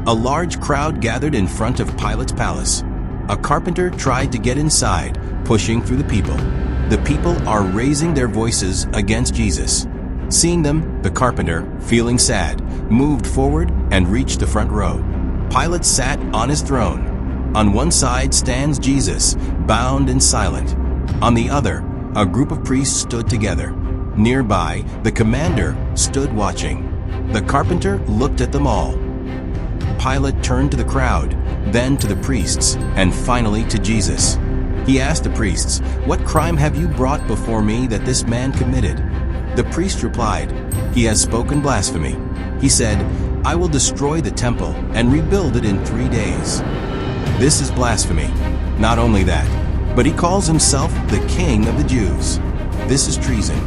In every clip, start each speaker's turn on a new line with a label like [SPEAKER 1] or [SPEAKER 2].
[SPEAKER 1] A large crowd gathered in front of Pilate's palace. A carpenter tried to get inside, pushing through the people. The people are raising their voices against Jesus. Seeing them, the carpenter, feeling sad, moved forward and reached the front row. Pilate sat on his throne. On one side stands Jesus, bound and silent. On the other, a group of priests stood together. Nearby, the commander stood watching. The carpenter looked at them all. Pilate turned to the crowd, then to the priests, and finally to Jesus. He asked the priests, "What crime have you brought before me that this man committed?" The priest replied, "He has spoken blasphemy. He said, 'I will destroy the temple and rebuild it in 3 days.' This is blasphemy. Not only that, but he calls himself the King of the Jews. This is treason."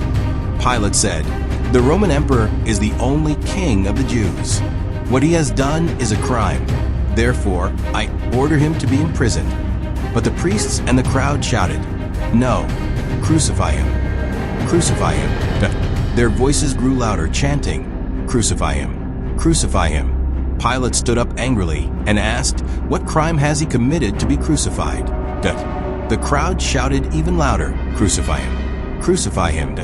[SPEAKER 1] Pilate said, "The Roman emperor is the only king of the Jews. What he has done is a crime. Therefore, I order him to be imprisoned." But the priests and the crowd shouted, "No, crucify him! Crucify him!" Their voices grew louder, chanting, "Crucify him! Crucify him!" Pilate stood up angrily and asked, "What crime has he committed to be crucified?" The crowd shouted even louder, "Crucify him! Crucify him!"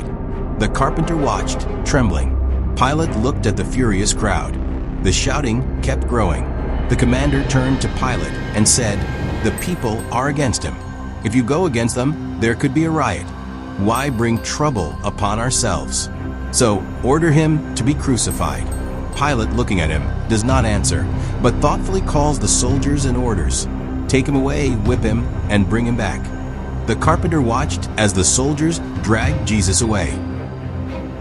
[SPEAKER 1] The carpenter watched, trembling. Pilate looked at the furious crowd. The shouting kept growing. The commander turned to Pilate and said, "The people are against him. If you go against them, there could be a riot. Why bring trouble upon ourselves? So order him to be crucified." Pilate, looking at him, does not answer, but thoughtfully calls the soldiers and orders, "Take him away, whip him, and bring him back." The carpenter watched as the soldiers dragged Jesus away.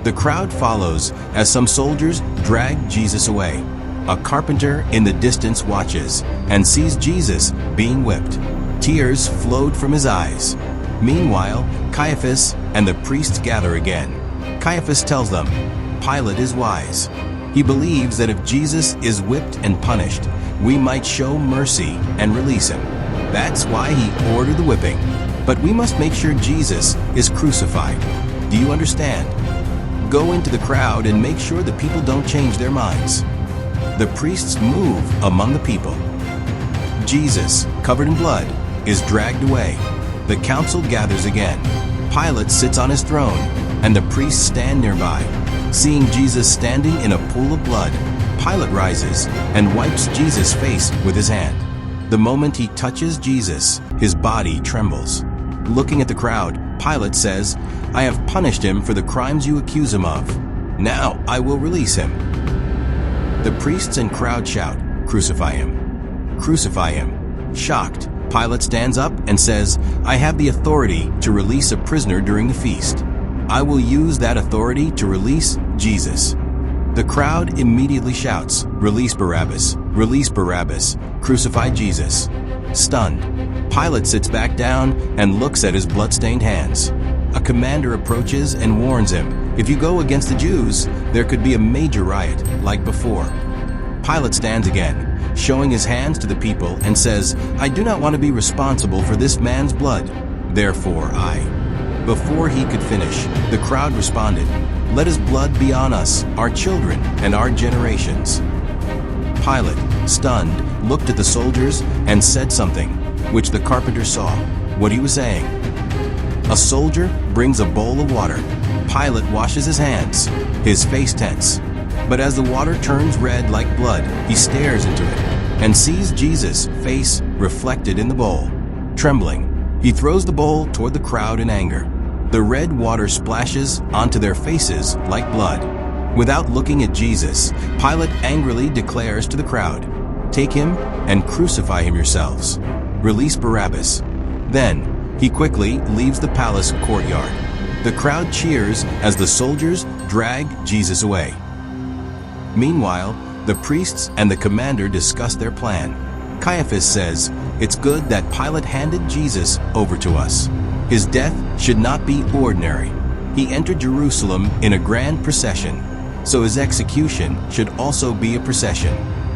[SPEAKER 1] The crowd follows as some soldiers drag Jesus away. A carpenter in the distance watches and sees Jesus being whipped. Tears flowed from his eyes. Meanwhile, Caiaphas and the priests gather again. Caiaphas tells them, "Pilate is wise. He believes that if Jesus is whipped and punished, we might show mercy and release him. That's why he ordered the whipping. But we must make sure Jesus is crucified. Do you understand? Go into the crowd and make sure the people don't change their minds." The priests move among the people. Jesus, covered in blood, is dragged away. The council gathers again. Pilate sits on his throne, and the priests stand nearby. Seeing Jesus standing in a pool of blood, Pilate rises and wipes Jesus' face with his hand. The moment he touches Jesus, his body trembles. Looking at the crowd, Pilate says, "I have punished him for the crimes you accuse him of. Now I will release him." The priests and crowd shout, "Crucify him! Crucify him!" Shocked, Pilate stands up and says, "I have the authority to release a prisoner during the feast. I will use that authority to release Jesus." The crowd immediately shouts, "Release Barabbas! Release Barabbas! Crucify Jesus!" Stunned, Pilate sits back down and looks at his blood-stained hands. A commander approaches and warns him, "If you go against the Jews, there could be a major riot, like before." Pilate stands again, showing his hands to the people, and says, "I do not want to be responsible for this man's blood. Therefore I..." Before he could finish, the crowd responded, "Let his blood be on us, our children, and our generations." Pilate, stunned, looked at the soldiers and said something, which the carpenter saw, what he was saying. A soldier brings a bowl of water. Pilate washes his hands, his face tense. But as the water turns red like blood, he stares into it and sees Jesus' face reflected in the bowl. Trembling, he throws the bowl toward the crowd in anger. The red water splashes onto their faces like blood. Without looking at Jesus, Pilate angrily declares to the crowd, "Take him and crucify him yourselves. Release Barabbas." Then, he quickly leaves the palace courtyard. The crowd cheers as the soldiers drag Jesus away. Meanwhile, the priests and the commander discuss their plan. Caiaphas says, "It's good that Pilate handed Jesus over to us. His death should not be ordinary. He entered Jerusalem in a grand procession, so his execution should also be a procession.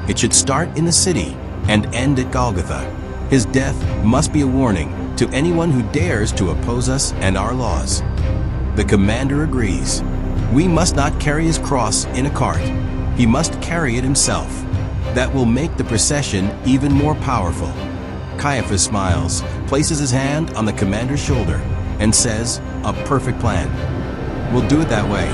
[SPEAKER 1] It should start in the city and end at Golgotha. His death must be a warning to anyone who dares to oppose us and our laws." The commander agrees. "We must not carry his cross in a cart. He must carry it himself." that will make the procession even more powerful. Caiaphas smiles, places his hand on the commander's shoulder, and says, "A perfect plan. We'll do it that way."